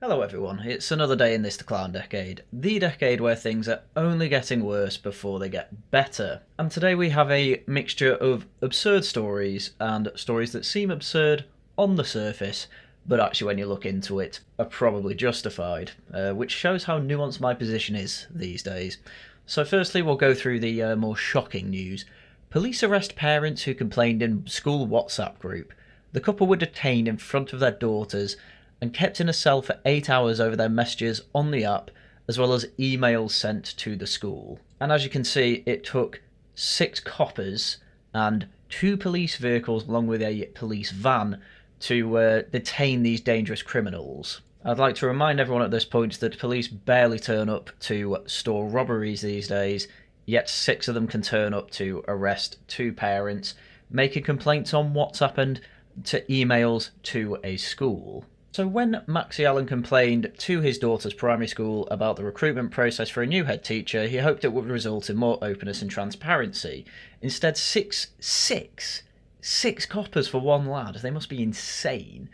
Hello everyone, it's another day in this Decline decade, the decade where things are only getting worse before they get better. And today we have a mixture of absurd stories and stories that seem absurd on the surface, but actually when you look into it are probably justified, which shows how nuanced my position is these days. So firstly we'll go through the more shocking news. Police arrest parents who complained in school WhatsApp group. The couple were detained in front of their daughters and kept in a cell for 8 hours over their messages on the app, as well as emails sent to the school. And as you can see, it took 6 coppers and 2 police vehicles along with a police van to detain these dangerous criminals. I'd like to remind everyone at this point that police barely turn up to store robberies these days, yet 6 of them can turn up to arrest 2 parents, making complaints on WhatsApp and to emails to a school. So when Maxie Allen complained to his daughter's primary school about the recruitment process for a new head teacher, he hoped it would result in more openness and transparency. Instead, six coppers for one lad. They must be insane.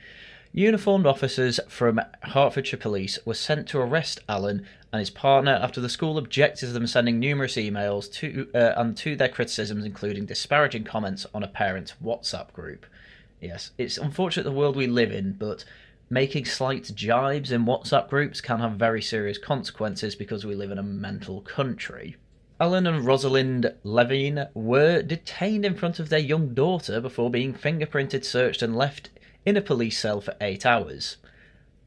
Uniformed officers from Hertfordshire Police were sent to arrest Allen and his partner after the school objected to them sending numerous emails to their criticisms, including disparaging comments on a parent's WhatsApp group. Yes, it's unfortunate the world we live in, but making slight jibes in WhatsApp groups can have very serious consequences because we live in a mental country. Alan and Rosalind Levine were detained in front of their young daughter before being fingerprinted, searched and left in a police cell for 8 hours.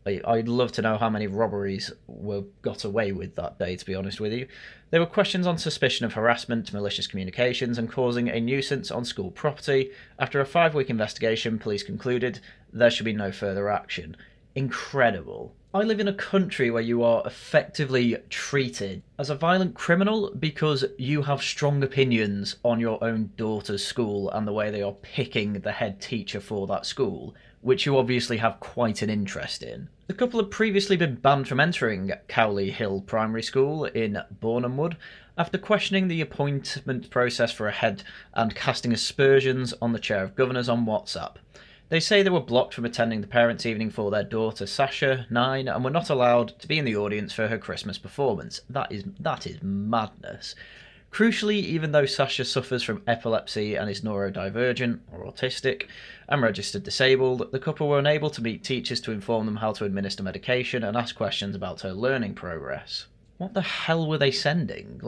I'd love to know how many robberies were got away with that day, to be honest with you. There were questions on suspicion of harassment, malicious communications, and causing a nuisance on school property. After a 5-week investigation, police concluded there should be no further action. Incredible. I live in a country where you are effectively treated as a violent criminal because you have strong opinions on your own daughter's school and the way they are picking the head teacher for that school, which you obviously have quite an interest in. The couple had previously been banned from entering Cowley Hill Primary School in Bournemouth after questioning the appointment process for a head and casting aspersions on the chair of governors on WhatsApp. They say they were blocked from attending the parents' evening for their daughter Sasha, 9, and were not allowed to be in the audience for her Christmas performance. That is madness. Crucially, even though Sasha suffers from epilepsy and is neurodivergent, or autistic, and registered disabled, the couple were unable to meet teachers to inform them how to administer medication and ask questions about her learning progress. What the hell were they sending?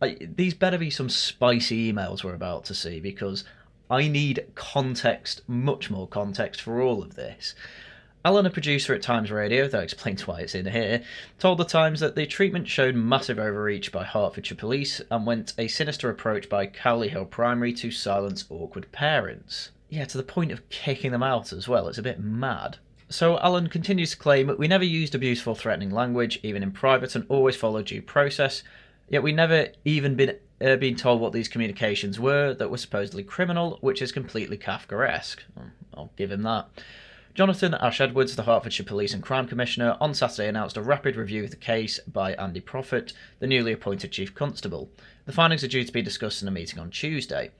These better be some spicy emails we're about to see, because I need context, much more context for all of this. Alan, a producer at Times Radio, that explains why it's in here, told the Times that the treatment showed massive overreach by Hertfordshire Police and went a sinister approach by Cowley Hill Primary to silence awkward parents. Yeah, to the point of kicking them out as well. It's a bit mad. So Alan continues to claim that we never used abuseful, threatening language, even in private, and always followed due process. Yet we never even been told what these communications were that were supposedly criminal, which is completely Kafkaesque. I'll give him that. Jonathan Ash-Edwards, the Hertfordshire Police and Crime Commissioner, on Saturday announced a rapid review of the case by Andy Prophet, the newly appointed Chief Constable. The findings are due to be discussed in a meeting on Tuesday.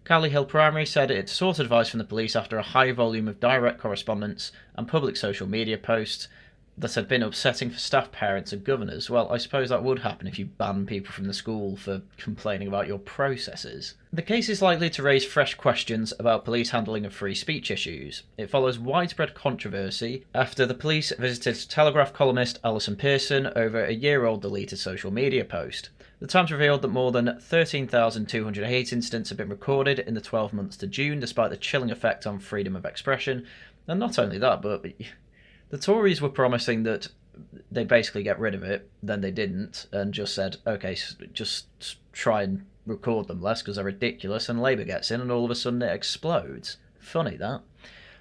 Cowley Hill Primary said it sought advice from the police after a high volume of direct correspondence and public social media posts that had been upsetting for staff, parents and governors. Well, I suppose that would happen if you ban people from the school for complaining about your processes. The case is likely to raise fresh questions about police handling of free speech issues. It follows widespread controversy after the police visited Telegraph columnist Alison Pearson over a year-old deleted social media post. The Times revealed that more than 13,200 hate incidents have been recorded in the 12 months to June, despite the chilling effect on freedom of expression. And not only that, but the Tories were promising that they'd basically get rid of it, then they didn't, and just said, okay, just try and record them less because they're ridiculous, and Labour gets in and all of a sudden it explodes. Funny, that.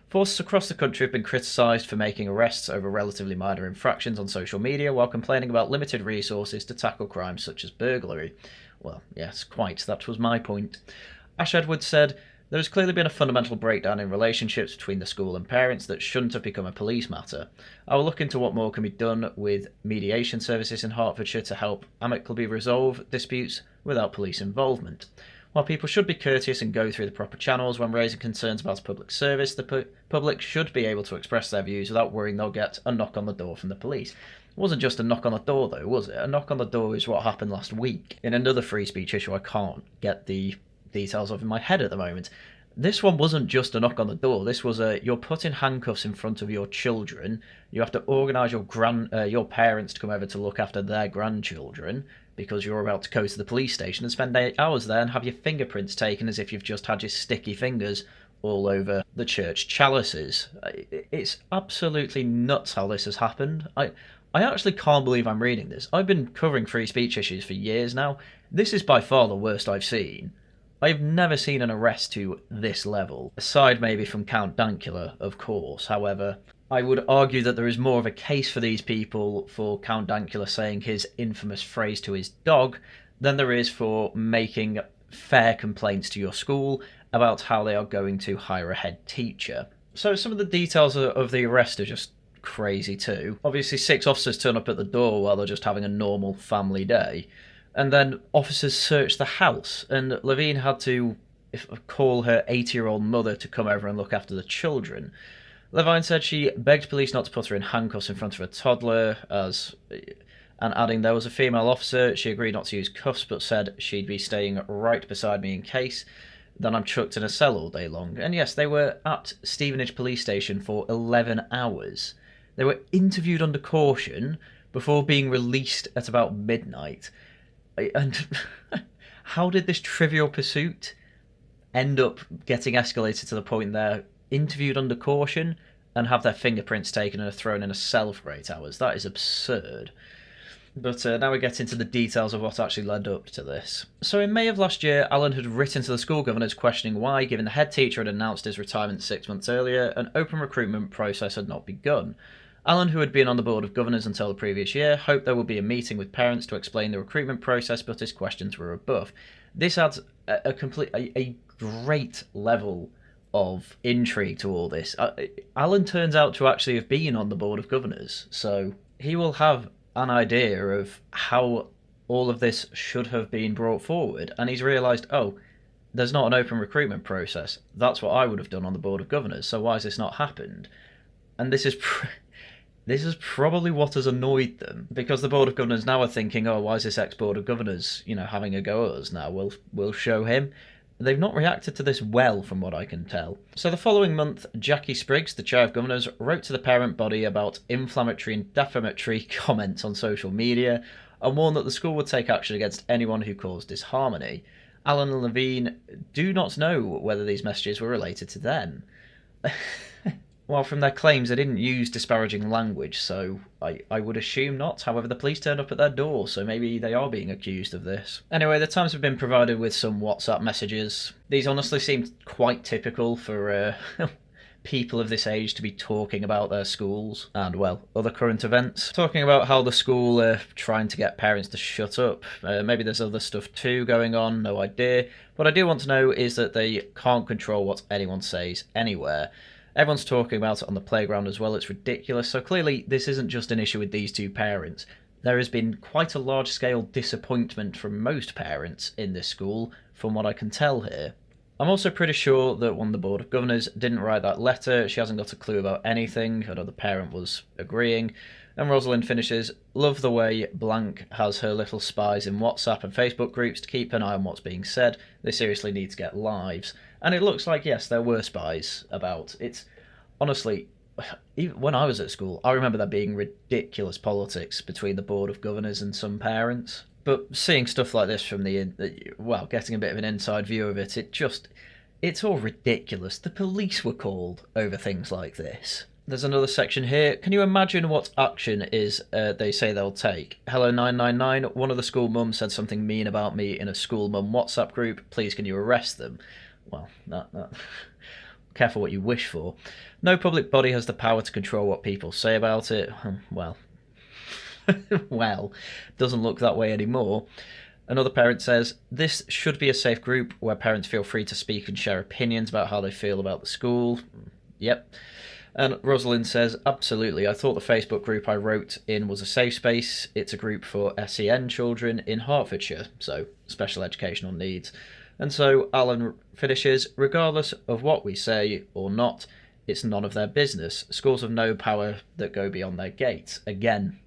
Forces across the country have been criticised for making arrests over relatively minor infractions on social media while complaining about limited resources to tackle crimes such as burglary. Well, yes, quite, that was my point. Ash-Edwards said, there has clearly been a fundamental breakdown in relationships between the school and parents that shouldn't have become a police matter. I will look into what more can be done with mediation services in Hertfordshire to help amicably resolve disputes without police involvement. While people should be courteous and go through the proper channels when raising concerns about a public service, the public should be able to express their views without worrying they'll get a knock on the door from the police. It wasn't just a knock on the door, though, was it? A knock on the door is what happened last week in another free speech issue I can't get the details of in my head at the moment. This one wasn't just a knock on the door. This was you're put in handcuffs in front of your children. You have to organise your parents to come over to look after their grandchildren because you're about to go to the police station and spend 8 hours there and have your fingerprints taken as if you've just had your sticky fingers all over the church chalices. It's absolutely nuts how this has happened. I actually can't believe I'm reading this. I've been covering free speech issues for years now. This is by far the worst I've seen. I've never seen an arrest to this level, aside maybe from Count Dankula, of course. However, I would argue that there is more of a case for these people for Count Dankula saying his infamous phrase to his dog than there is for making fair complaints to your school about how they are going to hire a head teacher. So some of the details of the arrest are just crazy too. Obviously 6 officers turn up at the door while they're just having a normal family day. And then officers searched the house, and Levine had to call her 80-year-old mother to come over and look after the children. Levine said she begged police not to put her in handcuffs in front of a toddler, and adding there was a female officer, she agreed not to use cuffs but said she'd be staying right beside me in case. Then I'm chucked in a cell all day long. And yes, they were at Stevenage police station for 11 hours. They were interviewed under caution before being released at about midnight. And how did this trivial pursuit end up getting escalated to the point they're interviewed under caution and have their fingerprints taken and are thrown in a cell for 8 hours? That is absurd. But now we get into the details of what actually led up to this. So in May of last year, Alan had written to the school governors questioning why, given the head teacher had announced his retirement 6 months earlier, an open recruitment process had not begun. Alan, who had been on the Board of Governors until the previous year, hoped there would be a meeting with parents to explain the recruitment process, but his questions were rebuffed. This adds a great level of intrigue to all this. Alan turns out to actually have been on the Board of Governors, so he will have an idea of how all of this should have been brought forward, and he's realised, oh, there's not an open recruitment process. That's what I would have done on the Board of Governors, so why has this not happened? And this is probably what has annoyed them, because the Board of Governors now are thinking, oh, why is this ex-Board of Governors, having a go at us now? We'll show him. They've not reacted to this well, from what I can tell. So the following month, Jackie Spriggs, the Chair of Governors, wrote to the parent body about inflammatory and defamatory comments on social media and warned that the school would take action against anyone who caused disharmony. Alan and Levine do not know whether these messages were related to them. Well, from their claims, they didn't use disparaging language, so I would assume not. However, the police turned up at their door, so maybe they are being accused of this. Anyway, the Times have been provided with some WhatsApp messages. These honestly seem quite typical for people of this age to be talking about their schools and, well, other current events. Talking about how the school are trying to get parents to shut up. Maybe there's other stuff too going on, no idea. What I do want to know is that they can't control what anyone says anywhere. Everyone's talking about it on the playground as well. It's ridiculous. So clearly this isn't just an issue with these two parents. There has been quite a large-scale disappointment from most parents in this school, from what I can tell here. I'm also pretty sure that one of the Board of Governors didn't write that letter. She hasn't got a clue about anything. Another parent was agreeing. And Rosalind finishes, love the way blank has her little spies in WhatsApp and Facebook groups to keep an eye on what's being said. They seriously need to get lives. And it looks like, yes, there were spies about. It's, honestly, even when I was at school, I remember there being ridiculous politics between the Board of Governors and some parents. But seeing stuff like this from getting a bit of an inside view of it, it's all ridiculous. The police were called over things like this. There's another section here. Can you imagine what action is they say they'll take? Hello 999, one of the school mums said something mean about me in a school mum WhatsApp group. Please can you arrest them? Well, that. Careful what you wish for. No public body has the power to control what people say about it. Well, doesn't look that way anymore. Another parent says, this should be a safe group where parents feel free to speak and share opinions about how they feel about the school. Yep. And Rosalind says, absolutely, I thought the Facebook group I wrote in was a safe space. It's a group for SEN children in Hertfordshire, so special educational needs. And so Alan finishes, regardless of what we say or not, it's none of their business. Schools have no power that go beyond their gates. Again,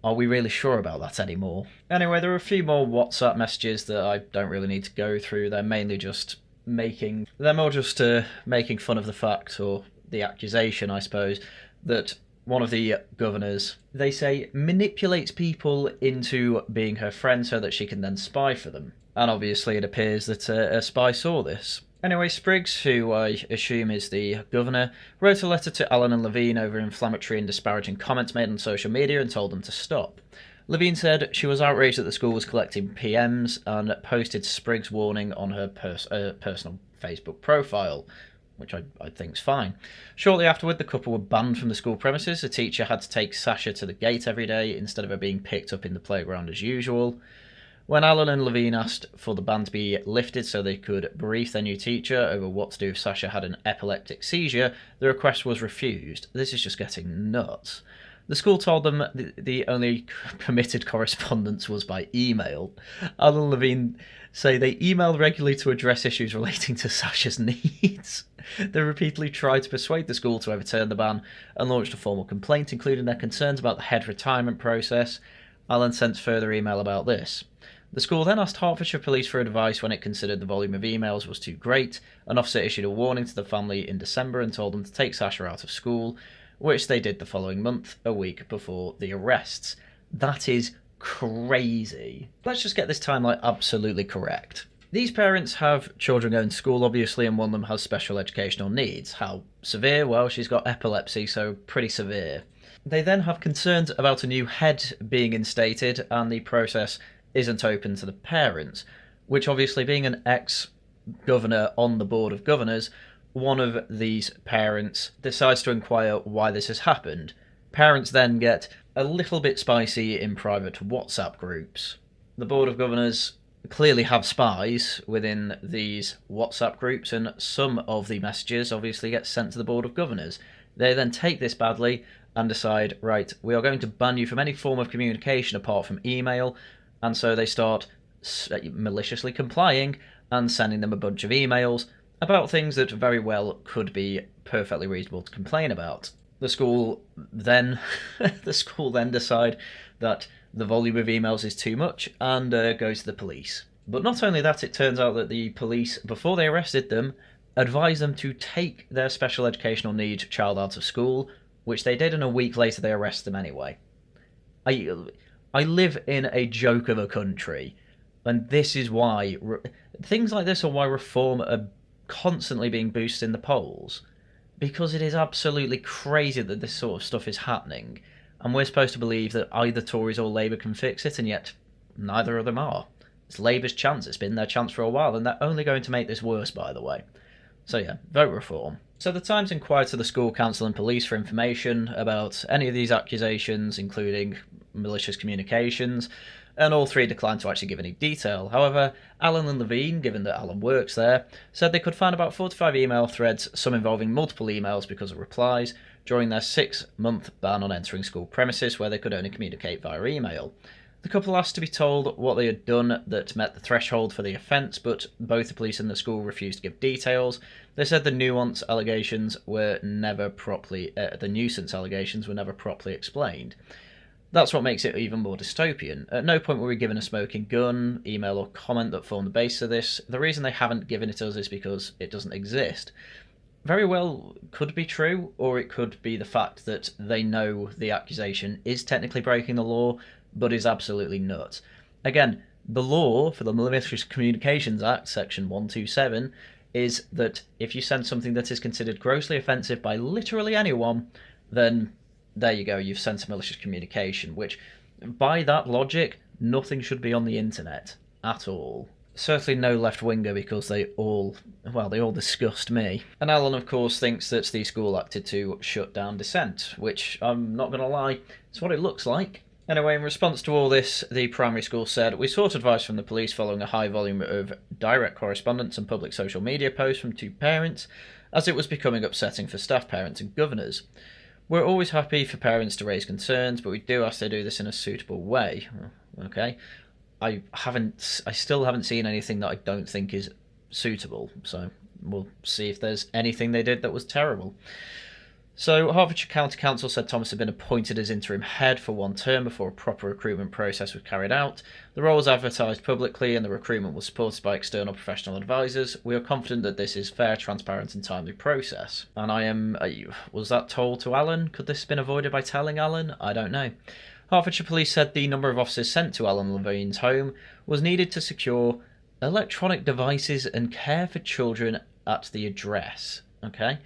are we really sure about that anymore? Anyway, there are a few more WhatsApp messages that I don't really need to go through. They're mainly just making fun of the fact, or the accusation, I suppose, that one of the governors, they say, manipulates people into being her friend so that she can then spy for them. And obviously it appears that a spy saw this. Anyway, Spriggs, who I assume is the governor, wrote a letter to Alan and Levine over inflammatory and disparaging comments made on social media and told them to stop. Levine said she was outraged that the school was collecting PMs and posted Spriggs' warning on her personal Facebook profile, which I think is fine. Shortly afterward, the couple were banned from the school premises. The teacher had to take Sasha to the gate every day instead of her being picked up in the playground as usual. When Alan and Levine asked for the ban to be lifted so they could brief their new teacher over what to do if Sasha had an epileptic seizure, the request was refused. This is just getting nuts. The school told them the only permitted correspondence was by email. Alan and Levine say they emailed regularly to address issues relating to Sasha's needs. They repeatedly tried to persuade the school to overturn the ban and launched a formal complaint, including their concerns about the head retirement process. Alan sent further email about this. The school then asked Hertfordshire Police for advice when it considered the volume of emails was too great. An officer issued a warning to the family in December and told them to take Sasha out of school, which they did the following month, a week before the arrests. That is crazy. Let's just get this timeline absolutely correct. These parents have children going to school, obviously, and one of them has special educational needs. How severe? Well, she's got epilepsy, so pretty severe. They then have concerns about a new head being instated, and the process isn't open to the parents, which obviously, being an ex-governor on the Board of Governors, one of these parents decides to inquire why this has happened. Parents then get a little bit spicy in private WhatsApp groups. The Board of Governors clearly have spies within these WhatsApp groups, and some of the messages obviously get sent to the Board of Governors. They then take this badly and decide, right, we are going to ban you from any form of communication apart from email, and so they start maliciously complying and sending them a bunch of emails about things that very well could be perfectly reasonable to complain about. The school then decide that the volume of emails is too much and goes to the police. But not only that, it turns out that the police, before they arrested them, advised them to take their special educational needs child out of school, which they did, and a week later they arrest them anyway. I live in a joke of a country, and this is why things like this are why reform are constantly being boosted in the polls, because it is absolutely crazy that this sort of stuff is happening, and we're supposed to believe that either Tories or Labour can fix it, and yet neither of them are. It's Labour's chance. It's been their chance for a while, and they're only going to make this worse, by the way. So yeah, vote reform. So the Times inquired to the school council and police for information about any of these accusations, including malicious communications, and all three declined to actually give any detail. However, Alan and Levine, given that Alan works there, said they could find about 45 email threads, some involving multiple emails because of replies, during their 6-month ban on entering school premises, where they could only communicate via email. The couple asked to be told what they had done that met the threshold for the offence, but both the police and the school refused to give details. They said the nuisance allegations were never properly explained. That's what makes it even more dystopian. At no point were we given a smoking gun, email or comment that formed the basis of this. The reason they haven't given it to us is because it doesn't exist. Very well could be true, or it could be the fact that they know the accusation is technically breaking the law, but is absolutely nuts. Again, the law for the Malicious Communications Act, section 127, is that if you send something that is considered grossly offensive by literally anyone, then there you go, you've sent a malicious communication, which, by that logic, nothing should be on the internet at all. Certainly no left-winger, because they all disgust me. And Alan, of course, thinks that the school acted to shut down dissent, which, I'm not going to lie, it's what it looks like. Anyway, in response to all this, the primary school said, "We sought advice from the police following a high volume of direct correspondence and public social media posts from two parents, as it was becoming upsetting for staff, parents and governors. We're always happy for parents to raise concerns, but we do ask they do this in a suitable way." Okay. I still haven't seen anything that I don't think is suitable. So we'll see if there's anything they did that was terrible. So Hertfordshire County Council said Thomas had been appointed as interim head for one term before a proper recruitment process was carried out. The role was advertised publicly and the recruitment was supported by external professional advisors. We are confident that this is a fair, transparent and timely process. And was that told to Alan? Could this have been avoided by telling Alan? I don't know. Hertfordshire Police said the number of officers sent to Alan Levine's home was needed to secure electronic devices and care for children at the address. Okay?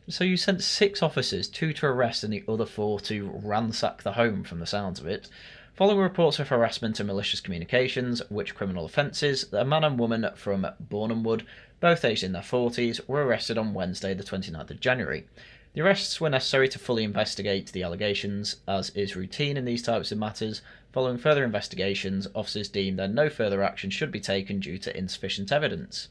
So you sent 6 officers, 2 to arrest and the other 4 to ransack the home from the sounds of it. Following reports of harassment and malicious communications, which criminal offences, a man and woman from Bournemouth, both aged in their 40s, were arrested on Wednesday the 29th of January. The arrests were necessary to fully investigate the allegations, as is routine in these types of matters. Following further investigations, officers deemed that no further action should be taken due to insufficient evidence.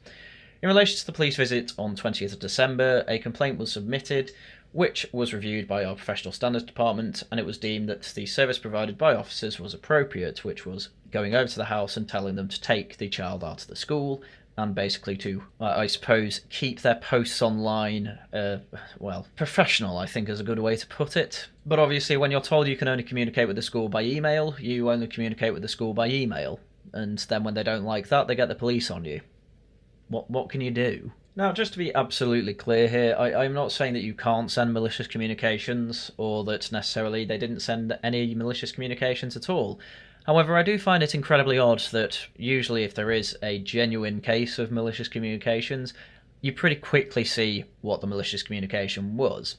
In relation to the police visit on 20th of December, a complaint was submitted, which was reviewed by our professional standards department, and it was deemed that the service provided by officers was appropriate, which was going over to the house and telling them to take the child out of the school, and basically to, I suppose, keep their posts online, professional, I think is a good way to put it. But obviously when you're told you can only communicate with the school by email, you only communicate with the school by email, and then when they don't like that, they get the police on you. What can you do? Now, just to be absolutely clear here, I'm not saying that you can't send malicious communications, or that necessarily they didn't send any malicious communications at all. However, I do find it incredibly odd that usually if there is a genuine case of malicious communications, you pretty quickly see what the malicious communication was.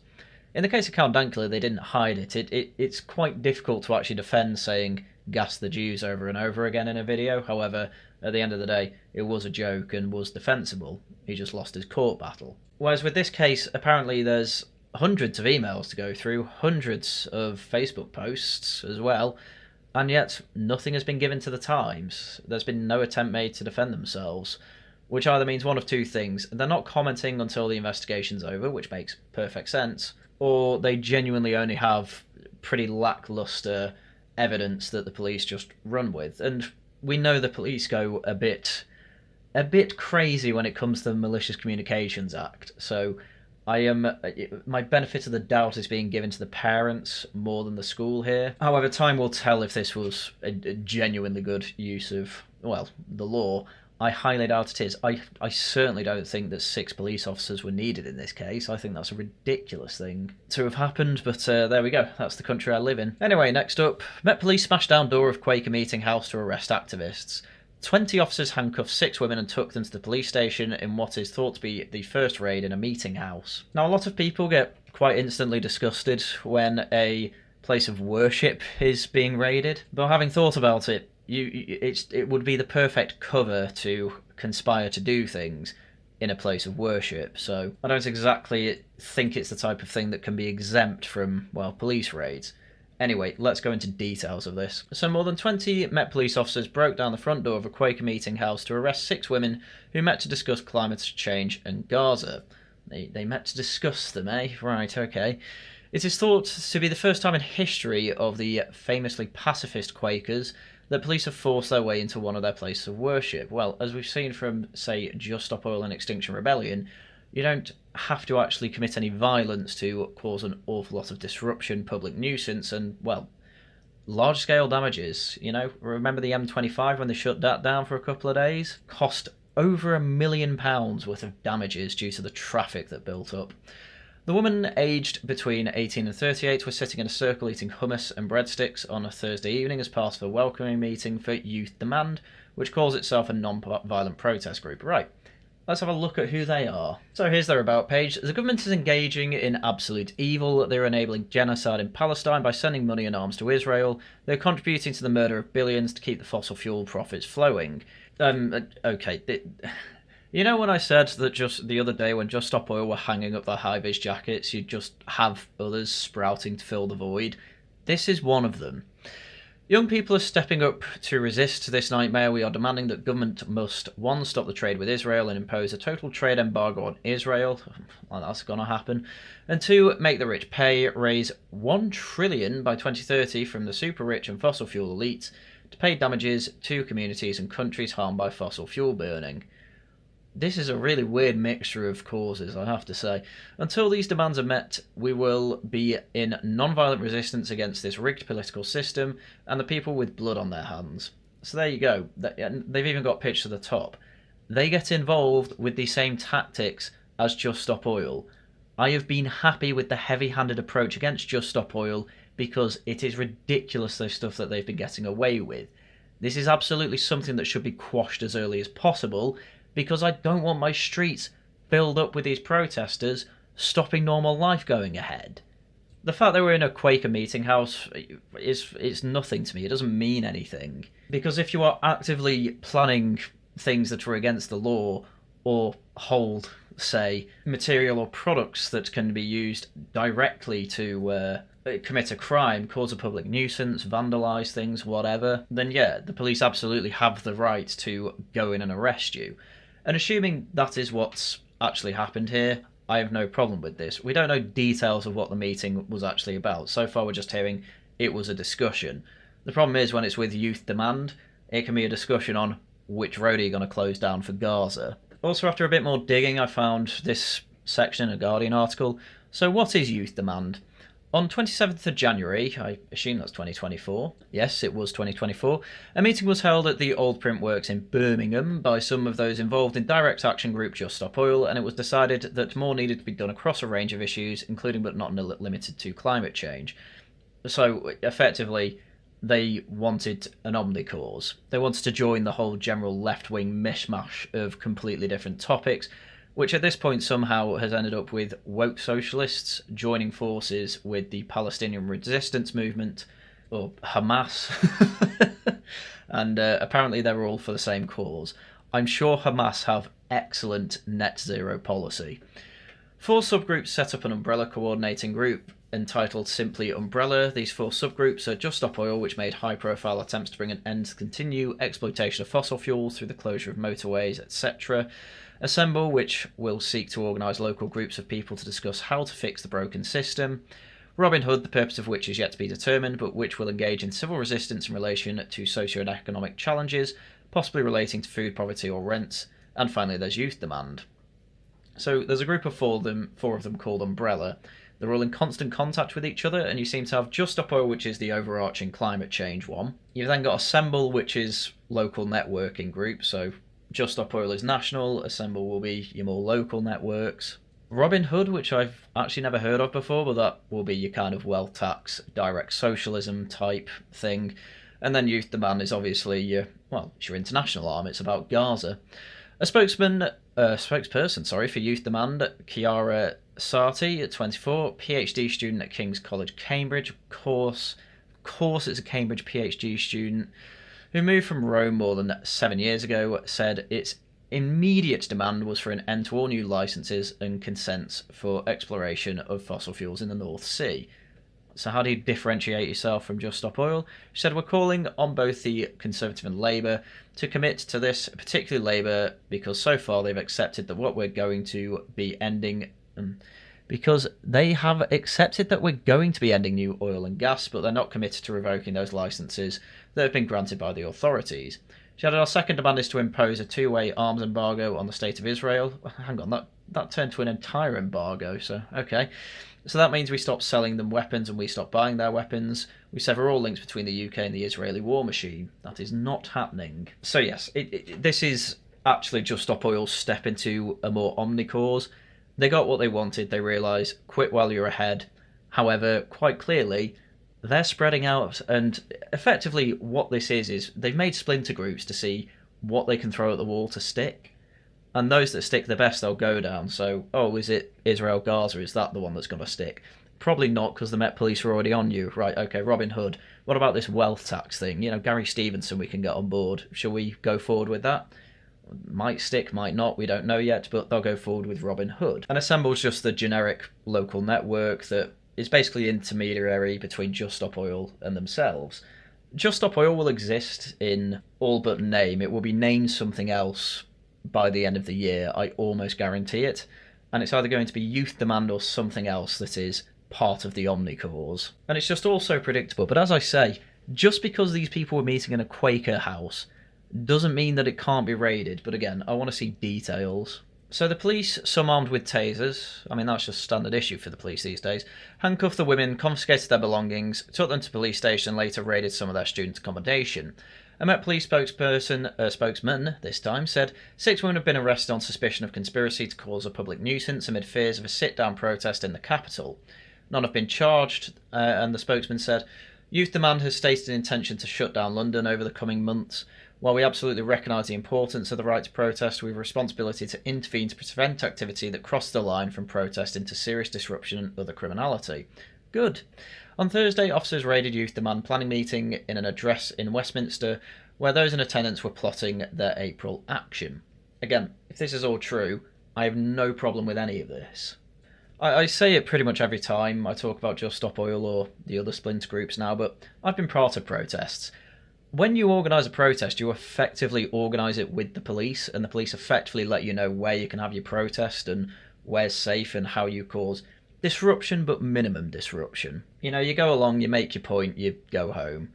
In the case of Count Dankula, they didn't hide it. It's quite difficult to actually defend saying "gas the Jews" over and over again in a video. However, at the end of the day, it was a joke and was defensible. He just lost his court battle. Whereas with this case, apparently there's hundreds of emails to go through, hundreds of Facebook posts as well, and yet nothing has been given to the Times. There's been no attempt made to defend themselves, which either means one of two things. They're not commenting until the investigation's over, which makes perfect sense, or they genuinely only have pretty lackluster evidence that the police just run with. And we know the police go a bit crazy when it comes to the Malicious Communications Act, so my benefit of the doubt is being given to the parents more than the school here. However, time will tell if this was a genuinely good use of, the law. I highly doubt it is. I certainly don't think that 6 police officers were needed in this case. I think that's a ridiculous thing to have happened, but there we go. That's the country I live in. Anyway, next up, Met Police smashed down door of Quaker meeting house to arrest activists. 20 officers handcuffed 6 women and took them to the police station in what is thought to be the first raid in a meeting house. Now, a lot of people get quite instantly disgusted when a place of worship is being raided, but having thought about it, it would be the perfect cover to conspire to do things in a place of worship, so I don't exactly think it's the type of thing that can be exempt from, police raids. Anyway, let's go into details of this. So more than 20 Met Police officers broke down the front door of a Quaker meeting house to arrest 6 women who met to discuss climate change and Gaza. They met to discuss them, eh? Right, okay. It is thought to be the first time in history of the famously pacifist Quakers that police have forced their way into one of their places of worship. Well, as we've seen from, say, Just Stop Oil and Extinction Rebellion, you don't have to actually commit any violence to cause an awful lot of disruption, public nuisance, and, large-scale damages. Remember the M25 when they shut that down for a couple of days? Cost over £1 million worth of damages due to the traffic that built up. The woman, aged between 18 and 38, was sitting in a circle eating hummus and breadsticks on a Thursday evening as part of a welcoming meeting for Youth Demand, which calls itself a non-violent protest group. Right. Let's have a look at who they are. So here's their about page. The government is engaging in absolute evil. They're enabling genocide in Palestine by sending money and arms to Israel. They're contributing to the murder of billions to keep the fossil fuel profits flowing. Okay. You know when I said that just the other day when Just Stop Oil were hanging up their high-vis jackets, you'd just have others sprouting to fill the void? This is one of them. Young people are stepping up to resist this nightmare. We are demanding that government must, 1, stop the trade with Israel and impose a total trade embargo on Israel. Well, that's going to happen. And 2, make the rich pay, raise $1 trillion by 2030 from the super rich and fossil fuel elites to pay damages to communities and countries harmed by fossil fuel burning. This is a really weird mixture of causes, I have to say. Until these demands are met, we will be in non-violent resistance against this rigged political system and the people with blood on their hands. So there you go. They've even got pitched to the top. They get involved with the same tactics as Just Stop Oil. I have been happy with the heavy-handed approach against Just Stop Oil because it is ridiculous the stuff that they've been getting away with. This is absolutely something that should be quashed as early as possible, because I don't want my streets filled up with these protesters stopping normal life going ahead. The fact that we're in a Quaker meeting house is nothing to me. It doesn't mean anything. Because if you are actively planning things that are against the law, or hold, say, material or products that can be used directly to commit a crime, cause a public nuisance, vandalise things, whatever, then yeah, the police absolutely have the right to go in and arrest you. And assuming that is what's actually happened here, I have no problem with this. We don't know details of what the meeting was actually about. So far we're just hearing it was a discussion. The problem is when it's with youth demand, it can be a discussion on which road are you going to close down for Gaza. Also, after a bit more digging, I found this section in a Guardian article. So what is youth demand? On 27th of January, I assume that's 2024, yes, it was 2024, a meeting was held at the Old Print Works in Birmingham by some of those involved in direct action group Just Stop Oil, and it was decided that more needed to be done across a range of issues, including but not limited to climate change. So, effectively, they wanted an omnicause. They wanted to join the whole general left-wing mishmash of completely different topics, which at this point somehow has ended up with woke socialists joining forces with the Palestinian resistance movement, or Hamas, and apparently they're all for the same cause. I'm sure Hamas have excellent net zero policy. 4 subgroups set up an umbrella coordinating group entitled simply Umbrella. These 4 subgroups are Just Stop Oil, which made high-profile attempts to bring an end to continued exploitation of fossil fuels through the closure of motorways, etc. Assemble, which will seek to organise local groups of people to discuss how to fix the broken system. Robin Hood, the purpose of which is yet to be determined, but which will engage in civil resistance in relation to socio-economic challenges, possibly relating to food poverty or rents. And finally, there's Youth Demand. So there's a group of 4 of them called Umbrella. They're all in constant contact with each other, and you seem to have Just Stop Oil, which is the overarching climate change one. You've then got Assemble, which is local networking group, so Just Stop Oil is national, Assemble will be your more local networks. Robin Hood, which I've actually never heard of before, but that will be your kind of wealth tax, direct socialism type thing. And then Youth Demand is obviously it's your international arm, it's about Gaza. A spokesperson for Youth Demand, Chiara Sarti, at 24, PhD student at King's College, Cambridge. Of course it's a Cambridge PhD student who moved from Rome more than 7 years ago, said its immediate demand was for an end to all new licences and consents for exploration of fossil fuels in the North Sea. So how do you differentiate yourself from Just Stop Oil? She said, we're calling on both the Conservative and Labour to commit to this, particularly Labour, because so far they've accepted that what we're going to be ending... because they have accepted that we're going to be ending new oil and gas, but they're not committed to revoking those licences that have been granted by the authorities. She added, our second demand is to impose a 2-way arms embargo on the State of Israel. Hang on, that turned to an entire embargo, so okay. So that means we stop selling them weapons and we stop buying their weapons. We sever all links between the UK and the Israeli war machine. That is not happening. So yes, this is actually Just Stop Oil's step into a more omnicause. They got what they wanted, they realise, quit while you're ahead. However, quite clearly, they're spreading out, and effectively what this is they've made splinter groups to see what they can throw at the wall to stick. And those that stick the best, they'll go down. So, is it Israel-Gaza? Is that the one that's going to stick? Probably not, because the Met Police are already on you. Right, okay, Robin Hood. What about this wealth tax thing? Gary Stevenson we can get on board. Shall we go forward with that? Might stick, might not, we don't know yet, but they'll go forward with Robin Hood. And Assemble's just the generic local network that is basically intermediary between Just Stop Oil and themselves. Just Stop Oil will exist in all but name. It will be named something else by the end of the year, I almost guarantee it. And it's either going to be Youth Demand or something else that is part of the omnicause. And it's just all so predictable. But as I say, Just because these people were meeting in a Quaker house doesn't mean that it can't be raided, but again, I want to see details. So the police, some armed with tasers, I mean that's just standard issue for the police these days, handcuffed the women, confiscated their belongings, took them to police station and later raided some of their student accommodation. A Met Police spokesman this time, said 6 women have been arrested on suspicion of conspiracy to cause a public nuisance amid fears of a sit-down protest in the capital. None have been charged, and the spokesman said, Youth Demand has stated an intention to shut down London over the coming months. While we absolutely recognise the importance of the right to protest, we have a responsibility to intervene to prevent activity that crosses the line from protest into serious disruption and other criminality. Good. On Thursday, officers raided Youth Demand planning meeting in an address in Westminster, where those in attendance were plotting their April action. Again, if this is all true, I have no problem with any of this. I say it pretty much every time I talk about Just Stop Oil or the other splinter groups now, but I've been part of protests. When you organise a protest, you effectively organise it with the police, and the police effectively let you know where you can have your protest and where's safe and how you cause disruption, but minimum disruption. You know, you go along, you make your point, you go home.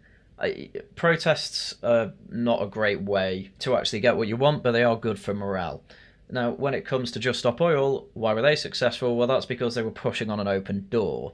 Protests are not a great way to actually get what you want, but they are good for morale. Now, when it comes to Just Stop Oil, why were they successful? Well, that's because they were pushing on an open door.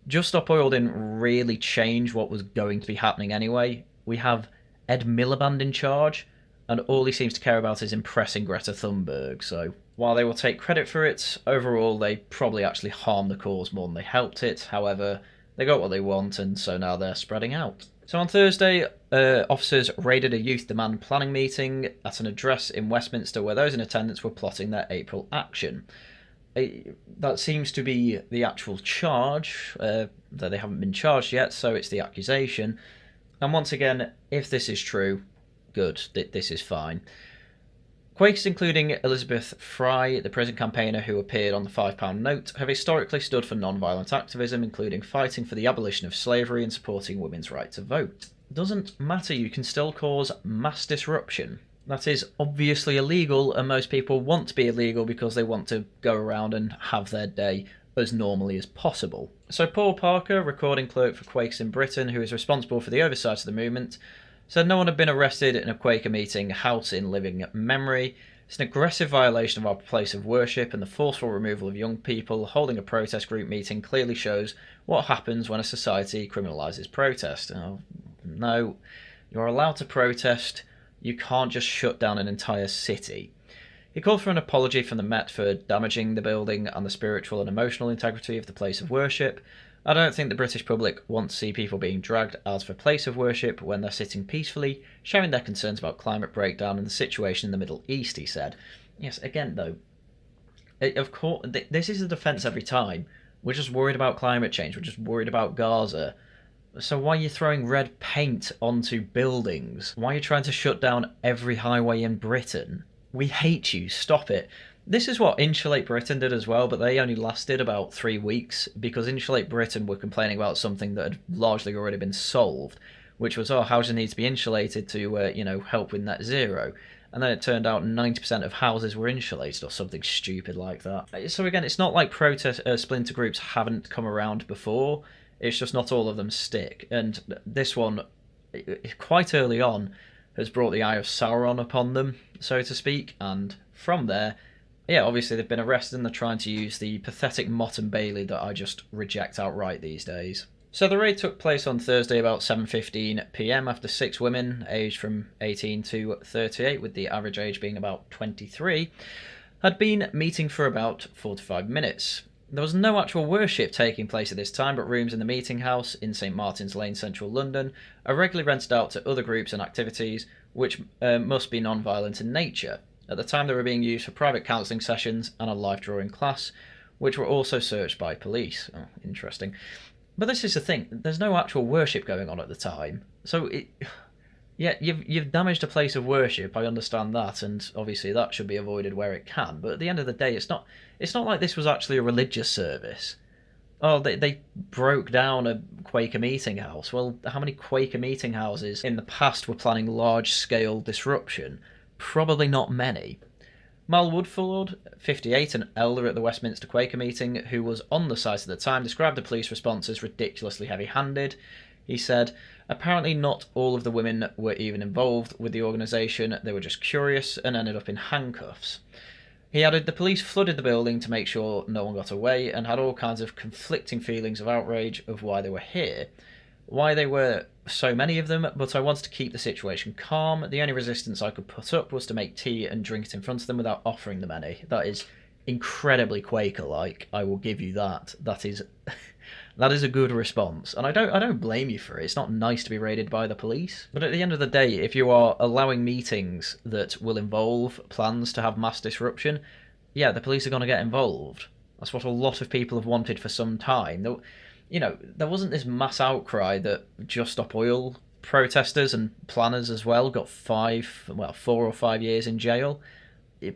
Just Stop Oil didn't really change what was going to be happening anyway. We have Ed Miliband in charge, and all he seems to care about is impressing Greta Thunberg, so while they will take credit for it, overall they probably actually harmed the cause more than they helped it. However, they got what they want, and so now they're spreading out. So on Thursday, officers raided a Youth Demand planning meeting at an address in Westminster where those in attendance were plotting their April action. That seems to be the actual charge, though they haven't been charged yet, so it's the accusation. And once again, if this is true, good, this is fine. Quakers, including Elizabeth Fry, the prison campaigner who appeared on the £5 note, have historically stood for non-violent activism, including fighting for the abolition of slavery and supporting women's right to vote. Doesn't matter, you can still cause mass disruption. That is obviously illegal, and most people want to be illegal because they want to go around and have their day as normally as possible. So Paul Parker, recording clerk for Quakers in Britain, who is responsible for the oversight of the movement, said no one had been arrested in a Quaker meeting house in living memory. It's an aggressive violation of our place of worship, and the forceful removal of young people holding a protest group meeting clearly shows what happens when a society criminalises protest. Oh, no, you're allowed to protest, you can't just shut down an entire city. He called for an apology from the Met for damaging the building and the spiritual and emotional integrity of the place of worship. I don't think the British public want to see people being dragged out of a place of worship when they're sitting peacefully, sharing their concerns about climate breakdown and the situation in the Middle East, he said. Yes, again though, of course, this is a defence every time. We're just worried about climate change, we're just worried about Gaza. So why are you throwing red paint onto buildings? Why are you trying to shut down every highway in Britain? We hate you, stop it. This is what Insulate Britain did as well, but they only lasted about 3 weeks because Insulate Britain were complaining about something that had largely already been solved, which was, houses need to be insulated to, help with net zero. And then it turned out 90% of houses were insulated or something stupid like that. So again, it's not like splinter groups haven't come around before, it's just not all of them stick. And this one, quite early on, has brought the eye of Sauron upon them, so to speak, and from there, yeah, obviously they've been arrested and they're trying to use the pathetic Mott and Bailey that I just reject outright these days. So the raid took place on Thursday about 7:15 p.m. after 6 women, aged from 18 to 38, with the average age being about 23, had been meeting for about 45 minutes. There was no actual worship taking place at this time, but rooms in the meeting house in St Martin's Lane, central London, are regularly rented out to other groups and activities which must be non-violent in nature. At the time, they were being used for private counselling sessions and a life drawing class, which were also searched by police. Oh, interesting. But this is the thing, there's no actual worship going on at the time. So, you've damaged a place of worship, I understand that, and obviously that should be avoided where it can. But at the end of the day, it's not like this was actually a religious service. Oh, they broke down a Quaker meeting house. Well, how many Quaker meeting houses in the past were planning large-scale disruption? Probably not many. Mal Woodford, 58, an elder at the Westminster Quaker meeting, who was on the site at the time, described the police response as ridiculously heavy-handed. He said, apparently not all of the women were even involved with the organisation, they were just curious and ended up in handcuffs. He added, the police flooded the building to make sure no one got away and had all kinds of conflicting feelings of outrage of why they were here. Why they were so many of them, but I wanted to keep the situation calm. The only resistance I could put up was to make tea and drink it in front of them without offering them any. That is incredibly Quaker-like, I will give you that. That is a good response, and I don't blame you for it. It's not nice to be raided by the police, but at the end of the day, if you are allowing meetings that will involve plans to have mass disruption, yeah, the police are going to get involved. That's what a lot of people have wanted for some time. There wasn't this mass outcry that Just Stop Oil protesters and planners as well got 4 or 5 years in jail.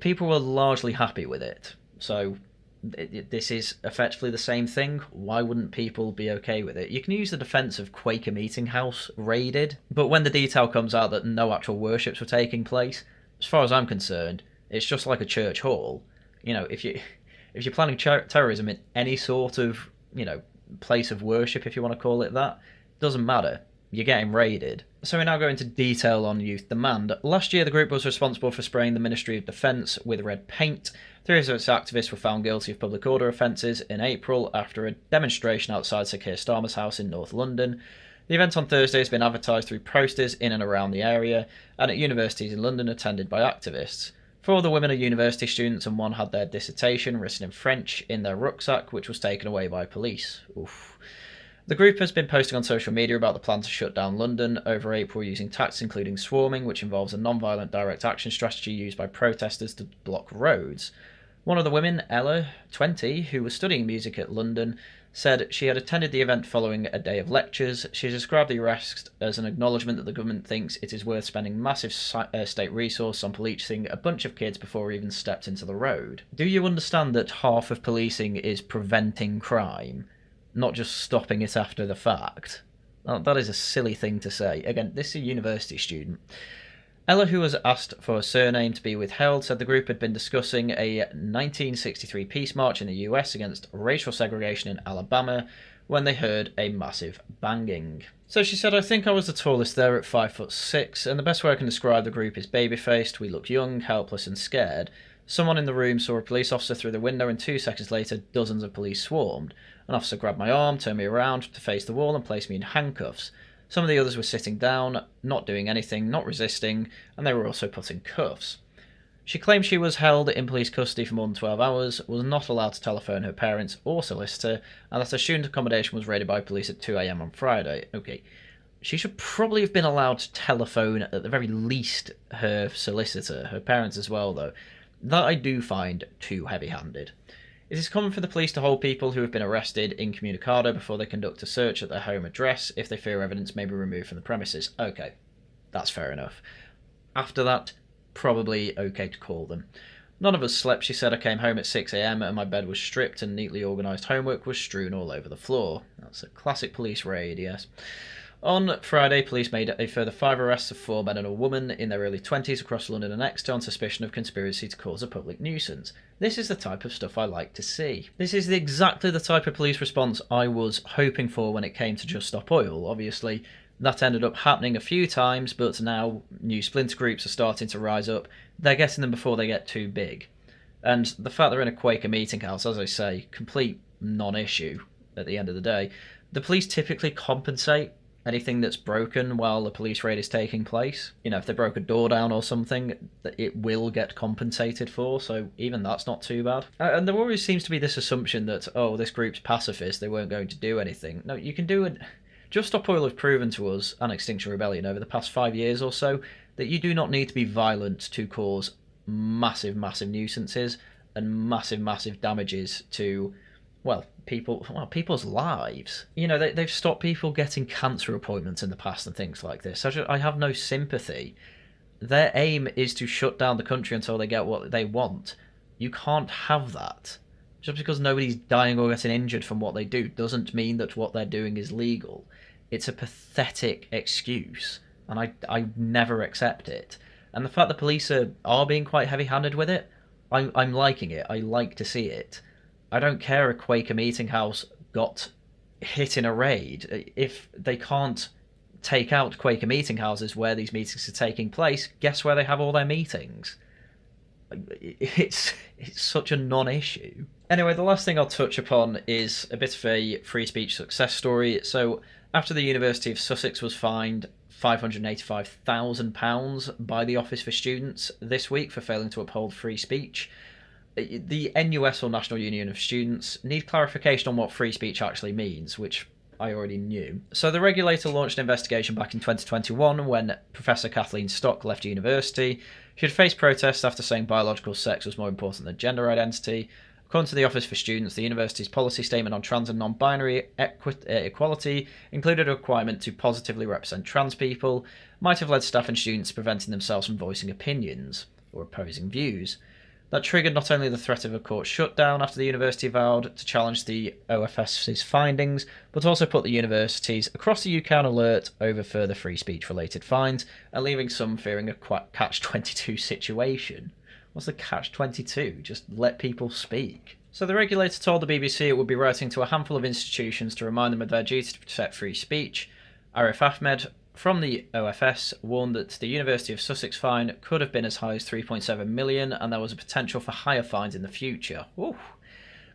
People were largely happy with it. So this is effectively the same thing. Why wouldn't people be okay with it? You can use the defence of Quaker Meeting House raided, but when the detail comes out that no actual worships were taking place, as far as I'm concerned, it's just like a church hall. If you're planning terrorism in any sort of place of worship, if you want to call it that, doesn't matter. You're getting raided. So we now go into detail on youth demand. Last year, the group was responsible for spraying the Ministry of Defence with red paint. 3 of its activists were found guilty of public order offences in April after a demonstration outside Sir Keir Starmer's house in North London. The event on Thursday has been advertised through posters in and around the area and at universities in London attended by activists. 4 of the women are university students and 1 had their dissertation written in French in their rucksack, which was taken away by police. Oof. The group has been posting on social media about the plan to shut down London over April using tactics including swarming, which involves a non-violent direct action strategy used by protesters to block roads. One of the women, Ella, 20, who was studying music at London, said she had attended the event following a day of lectures. She described the arrest as an acknowledgement that the government thinks it is worth spending massive state resource on policing a bunch of kids before we even stepped into the road. Do you understand that half of policing is preventing crime, not just stopping it after the fact? Well, that is a silly thing to say. Again, this is a university student. Ella, who was asked for her surname to be withheld, said the group had been discussing a 1963 peace march in the US against racial segregation in Alabama when they heard a massive banging. So she said, I think I was the tallest there at 5'6", and the best way I can describe the group is baby-faced. We look young, helpless and scared. Someone in the room saw a police officer through the window and 2 seconds later dozens of police swarmed. An officer grabbed my arm, turned me around to face the wall and placed me in handcuffs. Some of the others were sitting down, not doing anything, not resisting, and they were also put in cuffs. She claimed she was held in police custody for more than 12 hours, was not allowed to telephone her parents or solicitor, and that her student accommodation was raided by police at 2 a.m. on Friday. Okay, she should probably have been allowed to telephone, at the very least, her solicitor, her parents as well, though. That I do find too heavy-handed. It is common for the police to hold people who have been arrested incommunicado before they conduct a search at their home address if they fear evidence may be removed from the premises. Okay, that's fair enough. After that, probably okay to call them. None of us slept, she said. I came home at 6 a.m. and my bed was stripped and neatly organised homework was strewn all over the floor. That's a classic police raid, yes. On Friday, police made a further 5 arrests of 4 men and a woman in their early 20s across London and Exeter on suspicion of conspiracy to cause a public nuisance. This is the type of stuff I like to see. This is exactly the type of police response I was hoping for when it came to Just Stop Oil. Obviously, that ended up happening a few times, but now new splinter groups are starting to rise up. They're getting them before they get too big. And the fact they're in a Quaker meeting house, as I say, complete non-issue at the end of the day. The police typically compensate anything that's broken while the police raid is taking place. If they broke a door down or something, it will get compensated for, so even that's not too bad. And there always seems to be this assumption that, oh, this group's pacifist, they weren't going to do anything. No, you can do it. Just Stop Oil have proven to us, and Extinction Rebellion over the past 5 years or so, that you do not need to be violent to cause massive, massive nuisances and massive, massive damages to, people's lives. They've stopped people getting cancer appointments in the past and things like this. I have no sympathy. Their aim is to shut down the country until they get what they want. You can't have that. Just because nobody's dying or getting injured from what they do doesn't mean that what they're doing is legal. It's a pathetic excuse, and I never accept it. And the fact the police are being quite heavy-handed with it, I'm liking it. I like to see it. I don't care a Quaker meeting house got hitting a raid. If they can't take out Quaker meeting houses where these meetings are taking place, guess where they have all their meetings? It's such a non-issue. Anyway, the last thing I'll touch upon is a bit of a free speech success story. So after the University of Sussex was fined £585,000 by the Office for Students this week for failing to uphold free speech, the NUS, or National Union of Students, need clarification on what free speech actually means, which I already knew. So the regulator launched an investigation back in 2021 when Professor Kathleen Stock left university. She had faced protests after saying biological sex was more important than gender identity. According to the Office for Students, the university's policy statement on trans and non-binary equality included a requirement to positively represent trans people, might have led staff and students preventing themselves from voicing opinions or opposing views. That triggered not only the threat of a court shutdown after the university vowed to challenge the OFS's findings, but also put the universities across the UK on alert over further free speech related fines, and leaving some fearing a catch-22 situation. What's the catch-22? Just let people speak. So the regulator told the BBC it would be writing to a handful of institutions to remind them of their duty to protect free speech. Arif Ahmed from the OFS warned that the University of Sussex fine could have been as high as £3.7 million, and there was a potential for higher fines in the future. Ooh.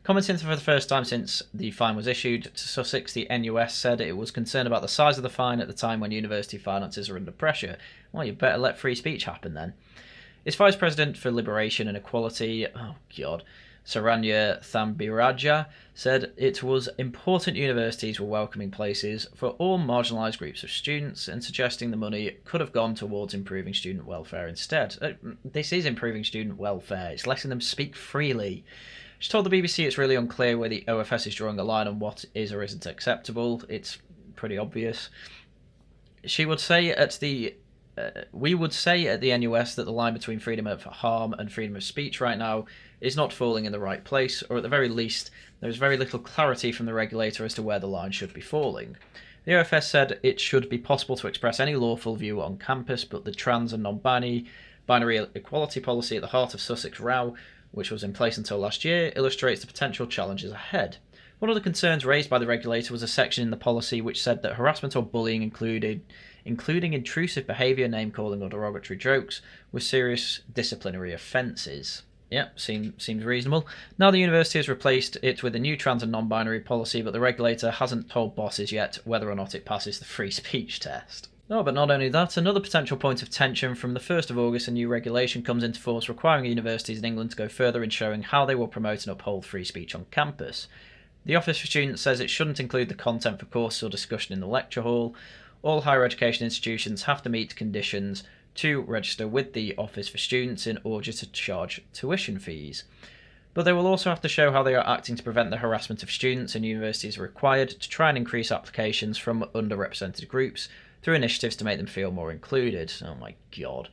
Commenting for the first time since the fine was issued to Sussex, the NUS said it was concerned about the size of the fine at the time when university finances are under pressure. Well, you better let free speech happen then. Its Vice President for Liberation and Equality, Saranya Thambiraja, said it was important universities were welcoming places for all marginalised groups of students, and suggesting the money could have gone towards improving student welfare instead. This is improving student welfare. It's letting them speak freely. She told the BBC it's really unclear where the OFS is drawing a line on what is or isn't acceptable. It's pretty obvious. She would say at the we would say at the NUS that the line between freedom of harm and freedom of speech right now is not falling in the right place, or at the very least, there is very little clarity from the regulator as to where the line should be falling. The OFS said it should be possible to express any lawful view on campus, but the trans and non-binary equality policy at the heart of Sussex row, which was in place until last year, illustrates the potential challenges ahead. One of the concerns raised by the regulator was a section in the policy which said that harassment or bullying including intrusive behaviour, name-calling or derogatory jokes, were serious disciplinary offences. Yep, seems reasonable. Now the university has replaced it with a new trans and non-binary policy, but the regulator hasn't told bosses yet whether or not it passes the free speech test. Oh, but not only that, another potential point of tension: from the 1st of August, a new regulation comes into force requiring universities in England to go further in showing how they will promote and uphold free speech on campus. The Office for Students says it shouldn't include the content for courses or discussion in the lecture hall. All higher education institutions have to meet conditions to register with the Office for Students in order to charge tuition fees. But they will also have to show how they are acting to prevent the harassment of students, and universities are required to try and increase applications from underrepresented groups through initiatives to make them feel more included. Oh my god.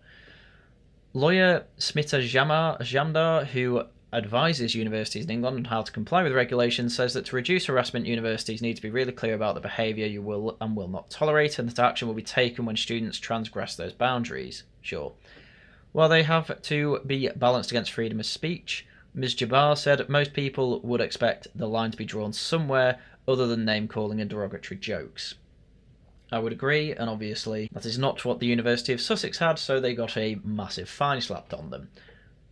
Lawyer Smita Jamdar, who advises universities in England on how to comply with regulations, says that to reduce harassment, universities need to be really clear about the behaviour you will and will not tolerate, and that action will be taken when students transgress those boundaries. Sure. While they have to be balanced against freedom of speech, Ms. Jabbar said most people would expect the line to be drawn somewhere other than name-calling and derogatory jokes. I would agree, and obviously that is not what the University of Sussex had, so they got a massive fine slapped on them.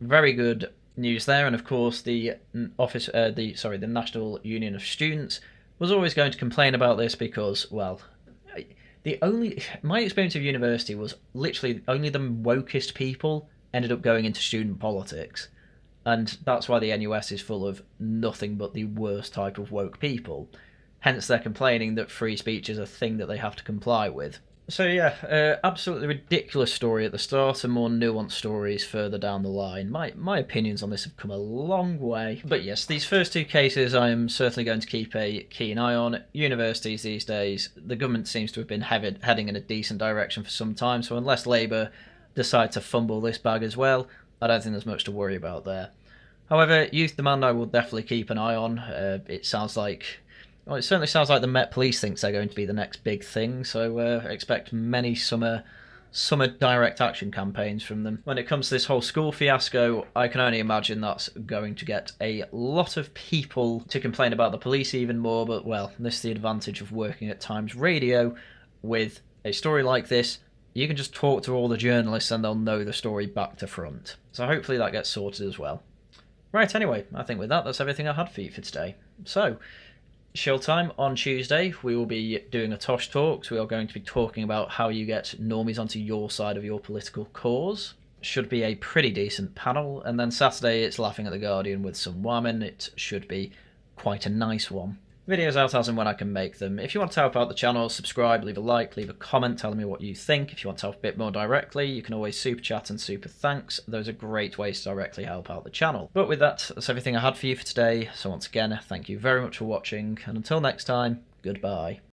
Very good news there, and of course the National Union of Students was always going to complain about this because, well, my experience of university was literally only the wokest people ended up going into student politics, and that's why the NUS is full of nothing but the worst type of woke people. Hence they're complaining that free speech is a thing that they have to comply with. So yeah, absolutely ridiculous story at the start, and more nuanced stories further down the line. My opinions on this have come a long way. But yes, these first two cases I am certainly going to keep a keen eye on. Universities these days, the government seems to have been heading in a decent direction for some time, so unless Labour decide to fumble this bag as well, I don't think there's much to worry about there. However, youth demand I will definitely keep an eye on. It certainly sounds like the Met Police thinks they're going to be the next big thing, so expect many summer summer direct action campaigns from them. When it comes to this whole school fiasco, I can only imagine that's going to get a lot of people to complain about the police even more, but well, this is the advantage of working at Times Radio. With a story like this, you can just talk to all the journalists and they'll know the story back to front. So hopefully that gets sorted as well. Right, anyway, I think with that, that's everything I had for you for today. So, show time on Tuesday, we will be doing a Tosh Talks. We are going to be talking about how you get normies onto your side of your political cause. Should be a pretty decent panel. And then Saturday, it's Laughing at the Guardian with some women. It should be quite a nice one. Videos out as and when I can make them. If you want to help out the channel, subscribe, leave a like, leave a comment telling me what you think. If you want to help a bit more directly, you can always super chat and super thanks. Those are great ways to directly help out the channel. But with that, that's everything I had for you for today. So once again, thank you very much for watching, and until next time, goodbye.